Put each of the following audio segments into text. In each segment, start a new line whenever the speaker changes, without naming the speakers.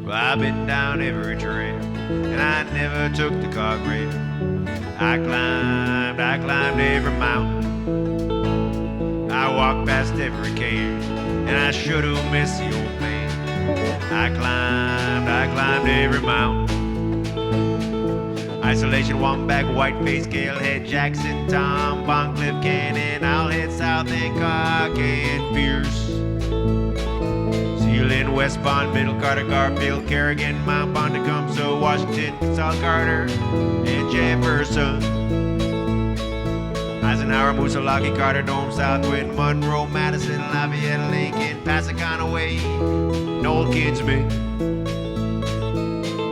Well, I've been down every trail, and I never took the cog rail. I climbed every mountain. I walked past every cave, and I should have missed the old man. I climbed every mountain. Isolation, Womback, Whiteface, Galehead, Jackson, Tom, Boncliffe, Cannon. I'll head south and Cockay and Pierce. Sealand, West Bond, Middle Carter, Garfield, Kerrigan, Mount Bond, Tecumseh, Washington, South Carter, and Jefferson. Eisenhower, Moosalaki, Carter, Dome, Southwind, Monroe, Madison, Lafayette, Lincoln, Passaconaway, Noel Kinsman,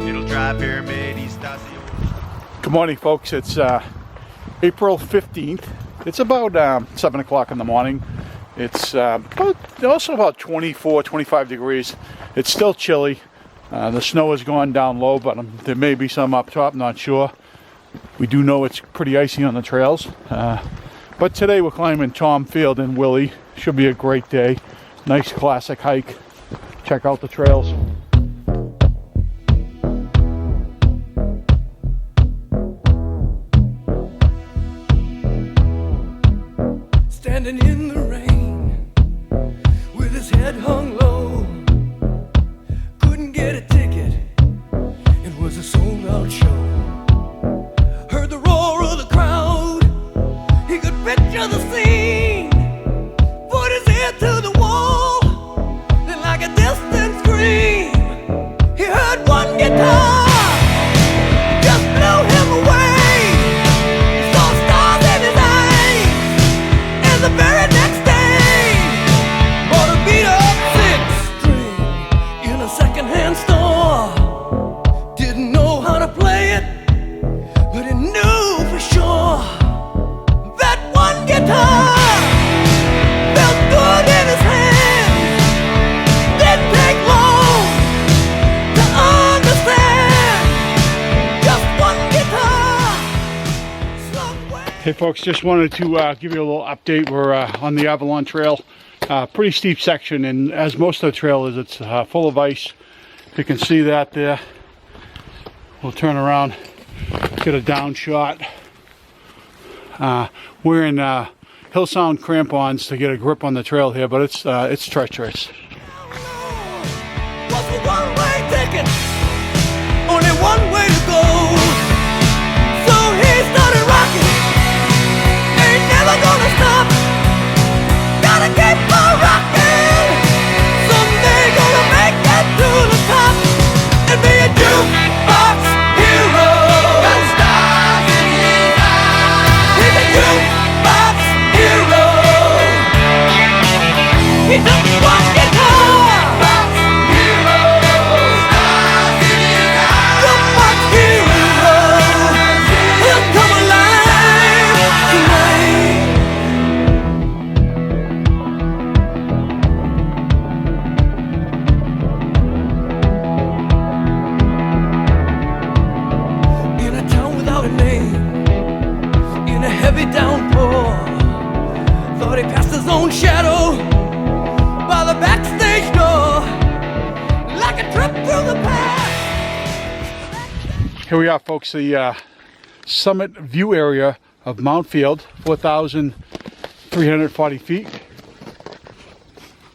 Middle Drive, Pyramid, East Osceola.
Good morning, folks. It's April 15th. It's about 7 o'clock in the morning. It's also about 24, 25 degrees. It's still chilly. The snow has gone down low, but there may be some up top, not sure. We do know it's pretty icy on the trails. But today we're climbing Tom Field in Willie. Should be a great day. Nice classic hike. Check out the trails.
Standing in the rain with his head hung low, couldn't get a ticket, it was a sold out show. Heard the roar of the crowd, he could picture the scene, put his ear to the wall, then like a distant scream, he heard one guitar.
Hey folks, just wanted to give you a little update. We're on the Avalon Trail, pretty steep section, and as most of the trail is, it's full of ice. You can see that there. We'll turn around, get a down shot. We're in Hillsound crampons to get a grip on the trail here, but it's treacherous.
What's a one-way ticket? Only one way to go. So he started rocking. Never gonna stop, gotta keep on rocking. Someday gonna make it to the top and be a jukebox hero. Got stars in his eyes. He's a jukebox hero. He took one guitar. Jukebox hero. Stars in his eyes. Jukebox hero. He'll come alive tonight. Thought he passed his own shadow by the backstage door, like a trip through the past.
Here we are, folks, the summit view area of Mount Field, 4,340 feet.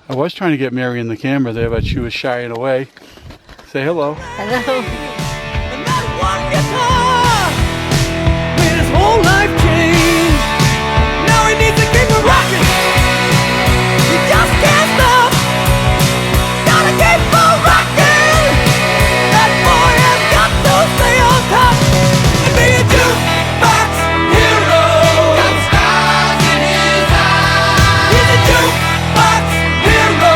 I was trying to get Mary in the camera there, but she was shying away. Say hello.
Hello.
And that one guitar made his whole life change. Now he needs to keep it rocking. He just can't stop. Gotta keep on rocking. That boy has got to stay on top and be a jukebox hero. Got stars in his eyes. He's a jukebox hero.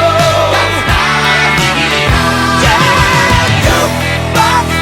Got stars in his eyes. Yeah, jukebox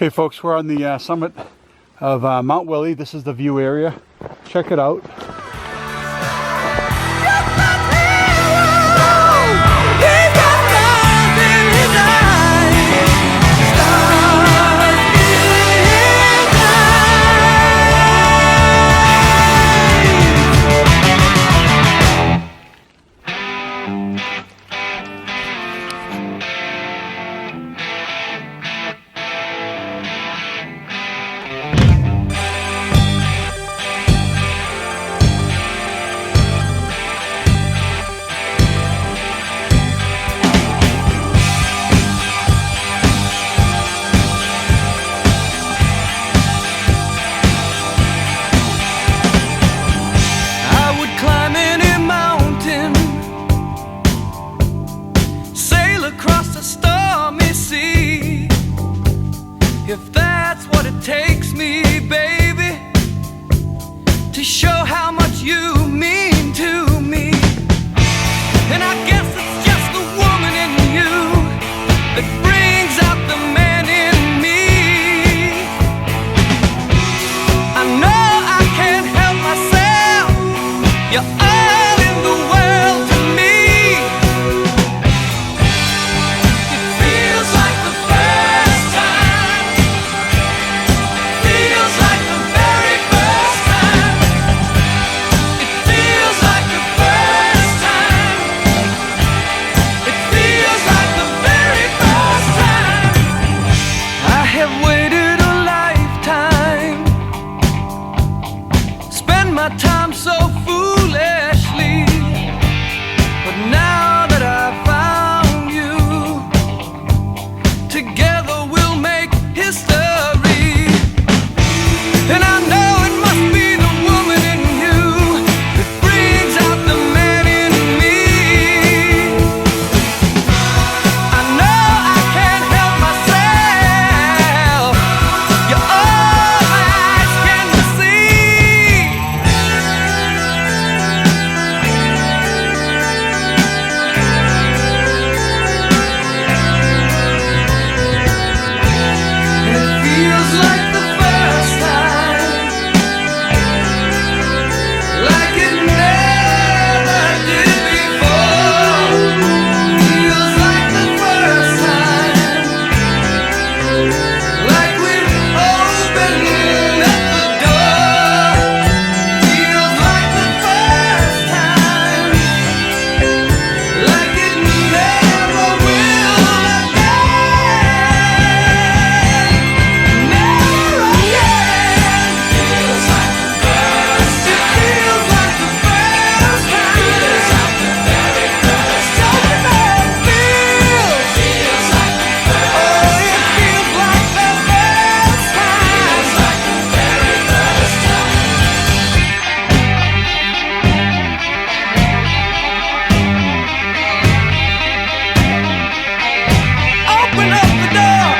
Okay folks, we're on the summit of Mount Willie. This is the view area. Check it out.
If that's what it takes me, baby, to show how much you mean to me. And I guess it's just the woman in you that brings out the man in me. I know I can't help myself. You're all in the world to me. It feels like the first time. Feels like the very first time. It feels like the first time. It feels like the very first time. I have waited a lifetime, spend my time so foolishly, but now that I've found you, together we'll make history. And I know it must be the woman in you that brings out the man in me. I know I can't help myself. You're all my eyes can see. And it feels like the first time, like it never did before. Feels like the first time, like we're opening up the door. Feels like the first time, like it never will again. Never again. Feels like the first time. It feels like the first time. Feels like the very first time. Don't you know it feels? Feels like the first time. Oh, it feels like the first time. Feels like the very first time. Open up the door.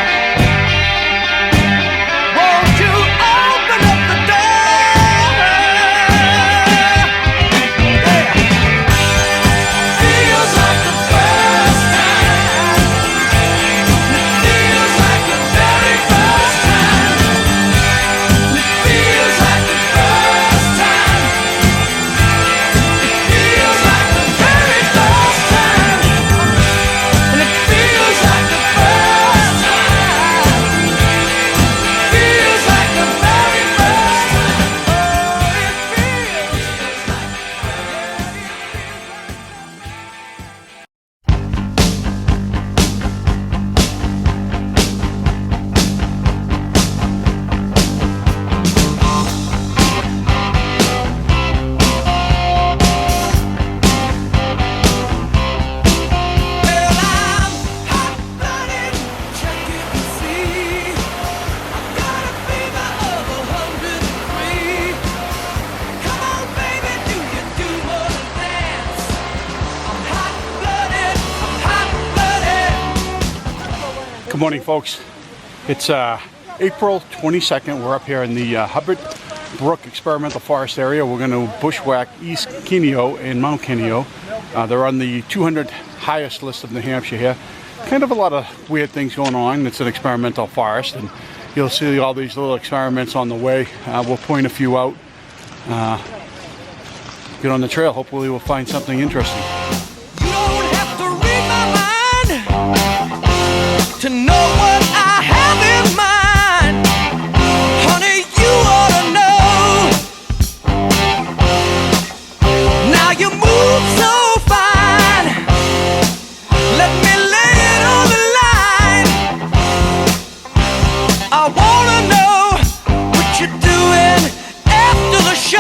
Won't you open up the door? Yeah. Feels like the first time. It feels like the very first time. It feels like the first time. It feels like the very first time. And it feels like the first time. Feels like the very first time. Oh, it feels like. Well, I'm hot-blooded, check it and see. I've got a fever of 103. Come on, baby, do you do more than dance? I'm hot-blooded, I'm hot-blooded.
Good morning folks. It's April 22nd. We're up here in the Hubbard Brook Experimental Forest area. We're going to bushwhack East Kenio and Mount Kenio. They're on the 200 highest list of New Hampshire here. Kind of a lot of weird things going on. It's an experimental forest, and you'll see all these little experiments on the way. We'll point a few out. Get on the trail. Hopefully we'll find something interesting.
You don't have to read my mind to know what I have in mind. Honey, you ought to know. Now you move so fine. Let me lay it on the line. I wanna know what you're doing after the show.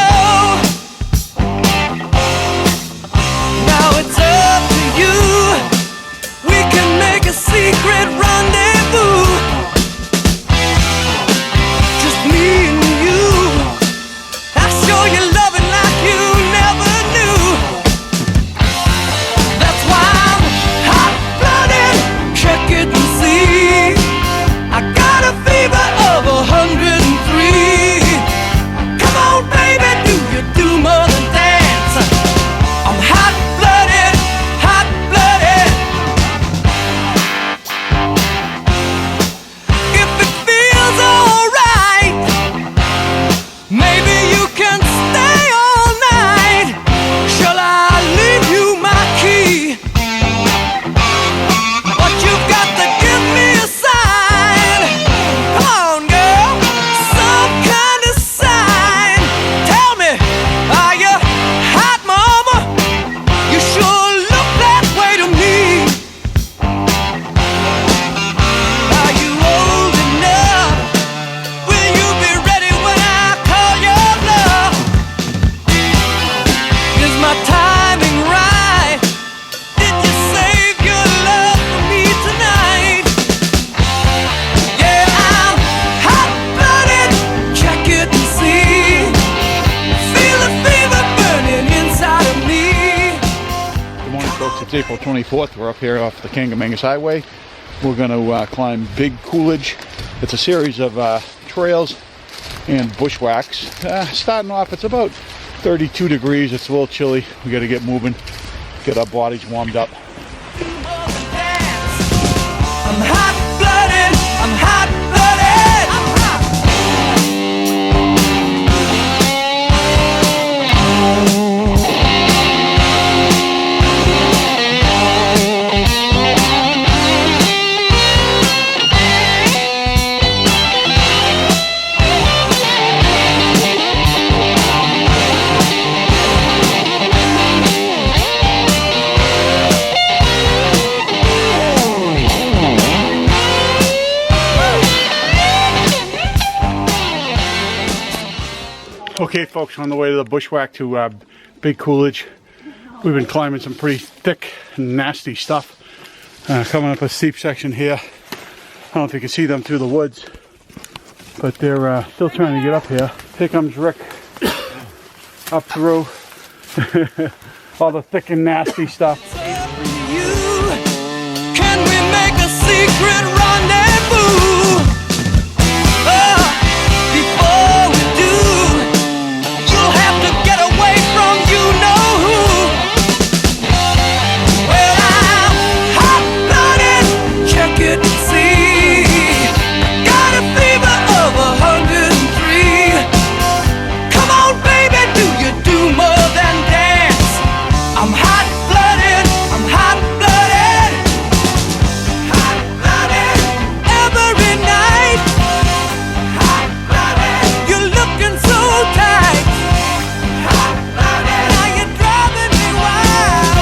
Now it's up to you. We can make a secret rendezvous. Just me and you. I'll show you loving like you never knew. That's why I'm hot-blooded. Check it and see. I got a fever of 103. Come on, baby, do you do more than dance? I'm hot-blooded, hot-blooded. If it feels alright, maybe you can stay all night. Shall I leave you my key? But you've got to give me a sign. Come on, girl, some kind of sign. Tell me, are you hot, mama? You sure look that way to me. Are you old enough? Will you be ready when I call your bluff? Is my timing right? Did you save your love for me tonight? Yeah, I'm hot-blooded. Check it and see. Feel the fever burning inside of me.
Good morning, folks. It's April 24th. We're up here off the Kangamangas Highway. We're going to climb Big Coolidge. It's a series of trails and bushwhacks. Starting off, it's about 32 degrees. It's a little chilly. We got to get moving, get our bodies warmed up.
I'm hot-blooded. I'm hot-blooded. I'm hot.
Okay, folks, on the way to the bushwhack to Big Coolidge. We've been climbing some pretty thick, nasty stuff. Coming up a steep section here. I don't know if you can see them through the woods, but they're still trying to get up here. Here comes Rick up through all the thick and nasty stuff.
You. Can we make a secret rendezvous? Before we do, you'll have to get away from you know who. Well, I'm hot-blooded. Check it and see. Got a fever of 103. Come on, baby, do you do more than dance? I'm hot-blooded. I'm hot-blooded. Hot-blooded. Every night. Hot-blooded. You're looking so tight. Hot-blooded. Now you're driving me wild.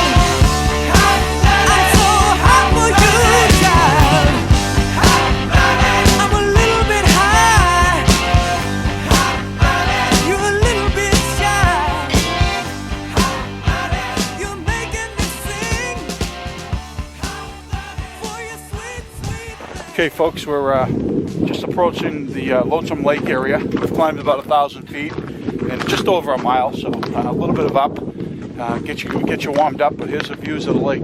Hot-blooded. I'm so hot for you, child. Hot-blooded. I'm a little bit high. Hot-blooded. You're a little bit shy. Hot-blooded. You're making me sing. Hot-blooded. For your sweet, sweet.
Okay, folks, we're just approaching the Lonesome Lake area. We've climbed about 1,000 feet and just over a mile, so a little bit of up. Get you warmed up, but here's the views of the lake.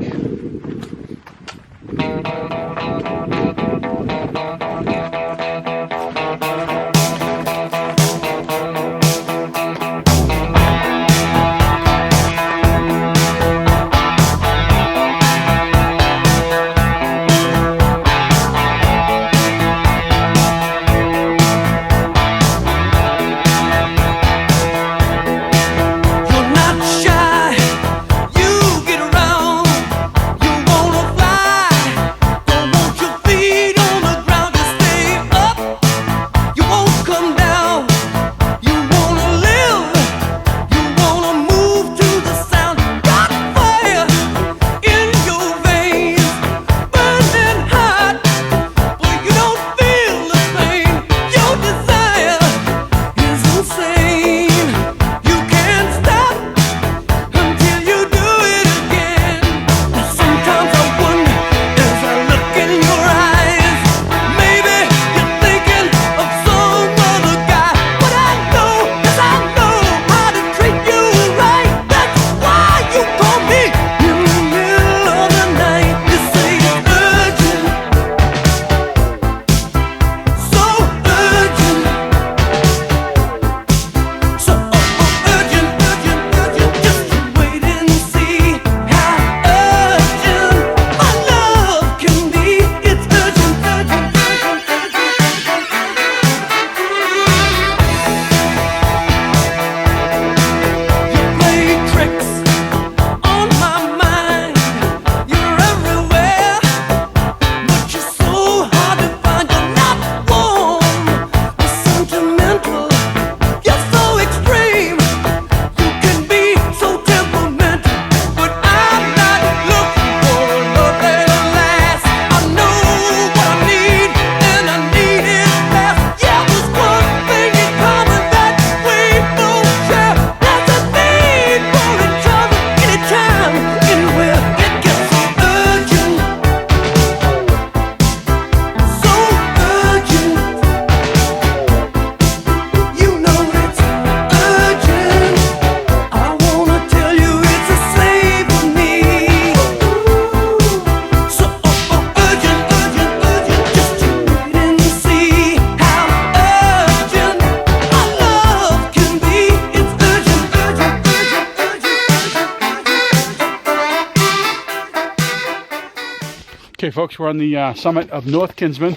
Okay, folks, we're on the summit of North Kinsman.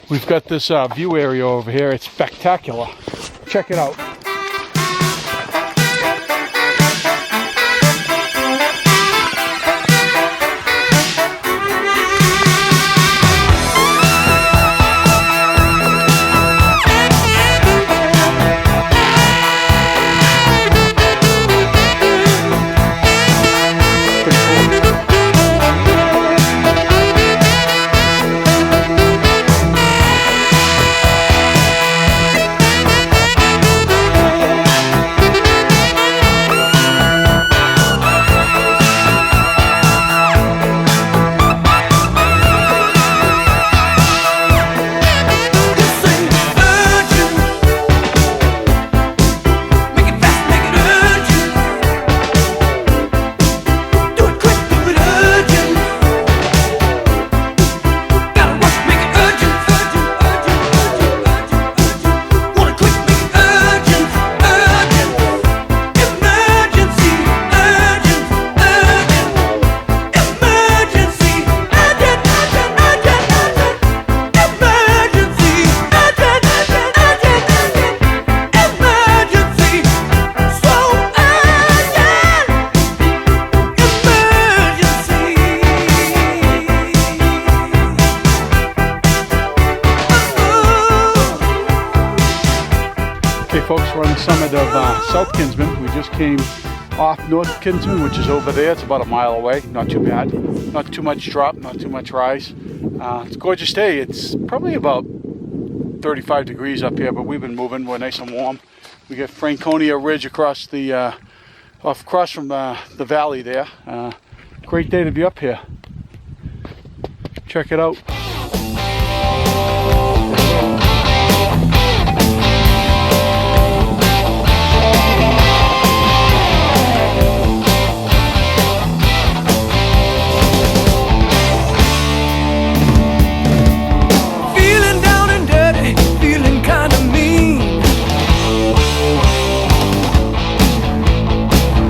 We've got this view area over here. It's spectacular. Check it out. Folks, we're on the summit of South Kinsman. We just came off North Kinsman, which is over there. It's about a mile away. Not too bad. Not too much drop, not too much rise. It's a gorgeous day. It's probably about 35 degrees up here, but we've been moving. We're nice and warm. We got Franconia Ridge across the across from the valley there. Great day to be up here. Check it out.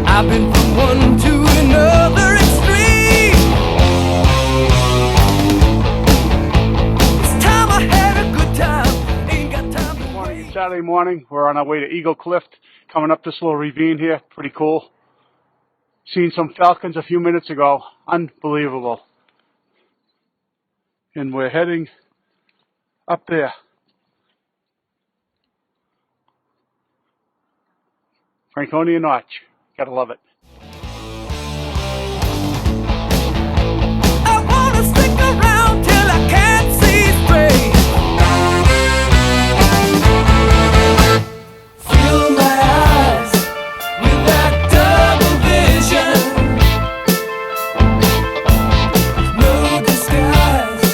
I've been from one to another extreme. This time I had a good time. Ain't got time to wait.
Saturday morning, we're on our way to Eagle Cliff, coming up this little ravine here. Pretty cool. Seen some falcons a few minutes ago. Unbelievable. And we're heading up there. Franconia Notch. Gotta love it.
I wanna stick around till I can't see straight. Fill my eyes with that double vision. No disguise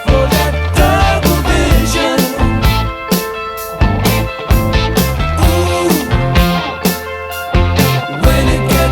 for that double vision. Ooh, when it gets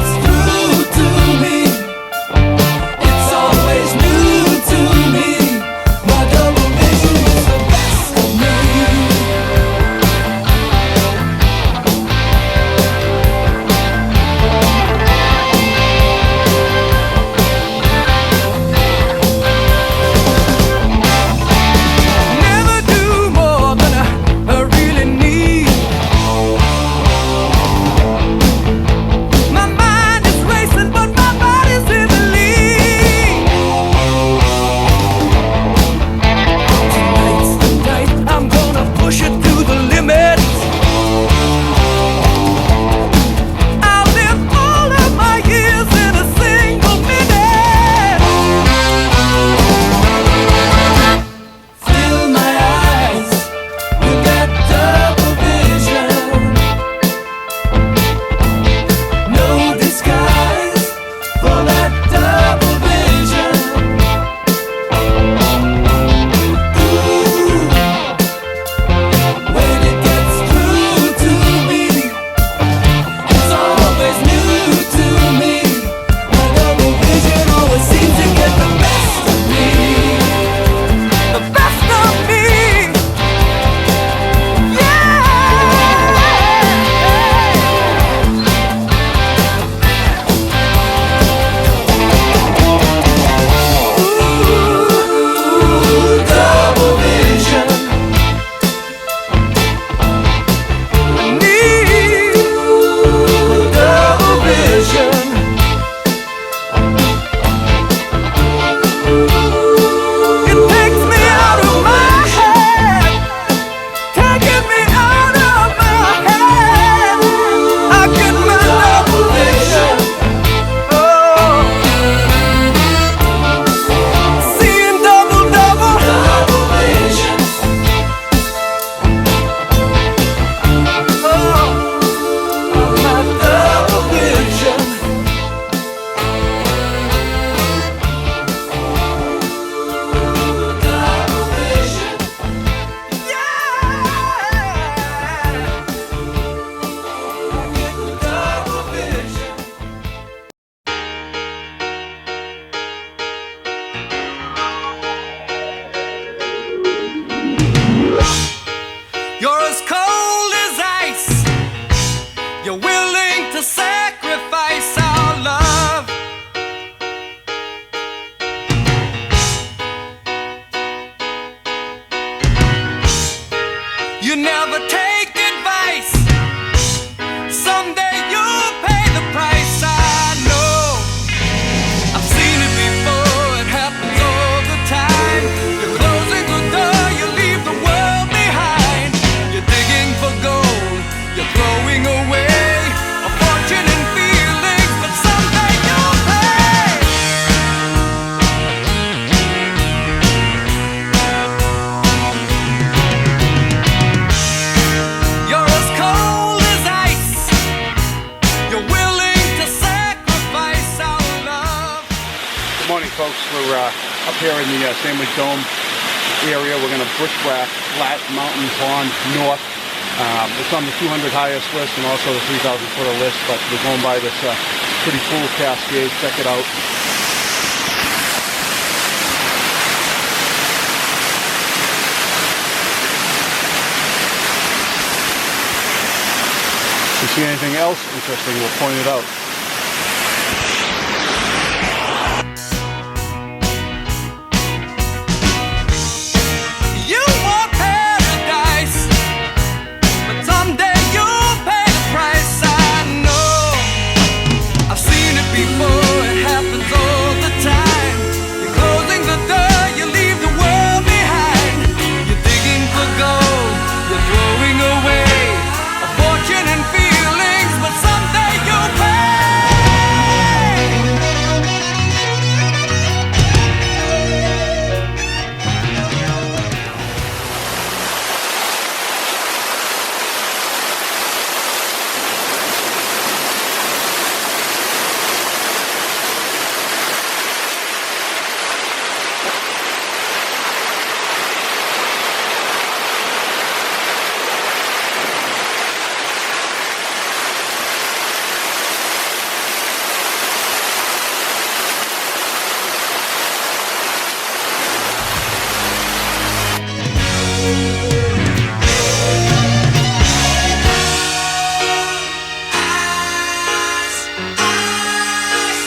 up here in the Sandwich Dome area. We're going to bushwhack Flat Mountain Pond North. It's on the 200 highest list and also the 3,000 footer list, but we're going by this pretty cool cascade. Check it out. If you see anything else interesting, we'll point it out.
You want paradise, but someday you'll pay the price. I know, I've seen it before, it happens all the time. You're closing the door, you leave the world behind. You're digging for gold, you're throwing away a fortune and feelings, but someday you'll pay.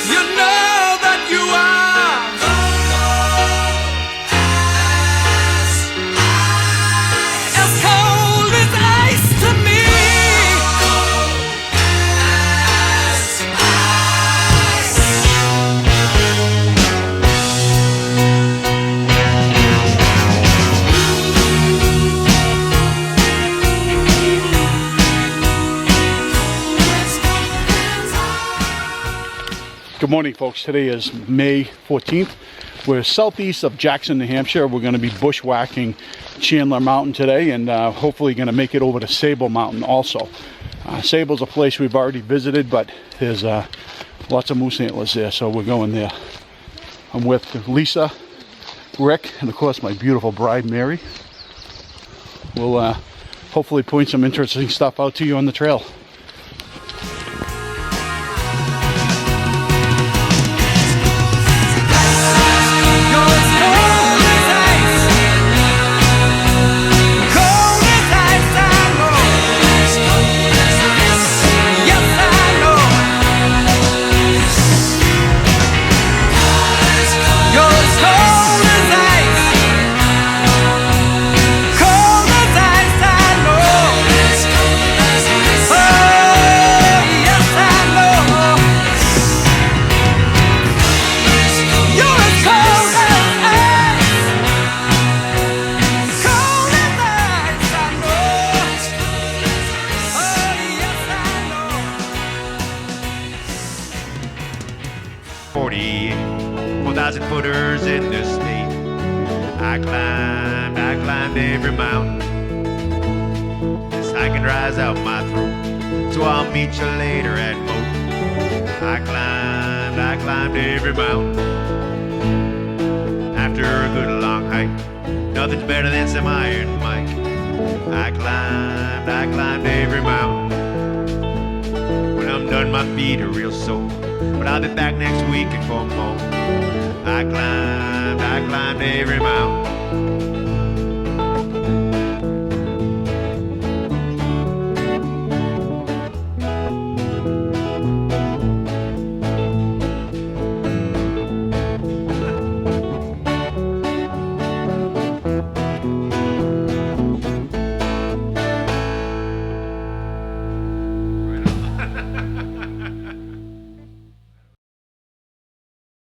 You know that you are as cold as ice to me.
Good morning, folks. Today is May 14th. We're southeast of Jackson, New Hampshire. We're going to be bushwhacking Chandler Mountain today, and hopefully going to make it over to Sable Mountain also. Sable's a place we've already visited, but there's lots of moose antlers there, so we're going there. I'm with Lisa, Rick, and of course my beautiful bride, Mary. We'll hopefully point some interesting stuff out to you on the trail.
Footers in the state. I climbed every mountain. This hiking dries out my throat, so I'll meet you later at Moat. I climbed every mountain. After a good long hike, nothing's better than some iron Mike. I climbed every mountain. When I'm done, my feet are real sore, but I'll be back next week for more. I climbed every mountain.